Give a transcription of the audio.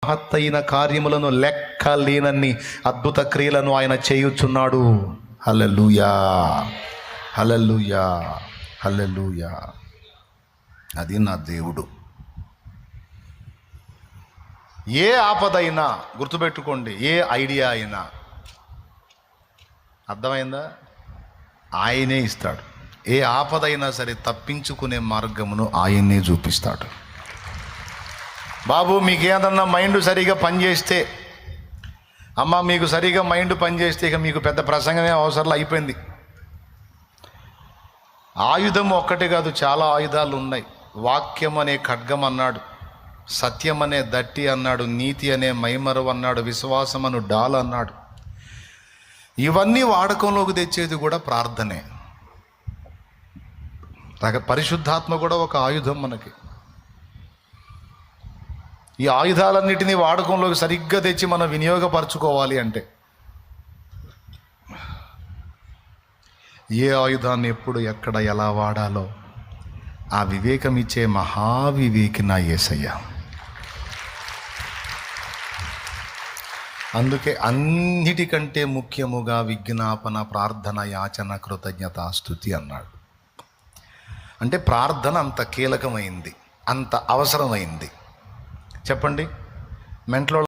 మహత్తైన కార్యములను లెక్కలేనన్ని అద్భుత క్రియలను ఆయన చేయుచున్నాడు. హల్లెలూయా, హల్లెలూయా, హల్లెలూయా. అది నా దేవుడు. ఏ ఆపదైనా గుర్తుపెట్టుకోండి, ఏ ఐడియా అయినా, అర్థమైందా, ఆయనే ఇస్తాడు. ఏ ఆపదైనా సరే తప్పించుకునే మార్గమును ఆయనే చూపిస్తాడు. బాబు మీకు ఏదన్నా మైండ్ సరిగా పనిచేస్తే, అమ్మ మీకు సరిగా మైండ్ పనిచేస్తే ఇక మీకు పెద్ద ప్రసంగమే అవసరం, అయిపోయింది. ఆయుధం ఒక్కటే కాదు, చాలా ఆయుధాలు ఉన్నాయి. వాక్యం అనే ఖడ్గం అన్నాడు, సత్యం అనే దట్టి అన్నాడు, నీతి అనే మైమరవు అన్నాడు, విశ్వాసం అను డాల్ అన్నాడు. ఇవన్నీ వాడకంలోకి తెచ్చేది కూడా ప్రార్థనే. పరిశుద్ధాత్మ కూడా ఒక ఆయుధం మనకి. ఈ ఆయుధాలన్నిటినీ వాడకంలోకి సరిగ్గా తెచ్చి మనం వినియోగపరచుకోవాలి అంటే ఏ ఆయుధాన్ని ఎప్పుడు ఎక్కడ ఎలా వాడాలో ఆ వివేకం ఇచ్చే మహావివేకి నా యేసయ్య. అందుకే అన్నిటికంటే ముఖ్యముగా విజ్ఞాపన, ప్రార్థన, యాచన, కృతజ్ఞత, స్తుతి అన్నాడు. అంటే ప్రార్థన అంత కీలకమైంది, అంత అవసరమైంది. చెప్పండి, మెంట్లో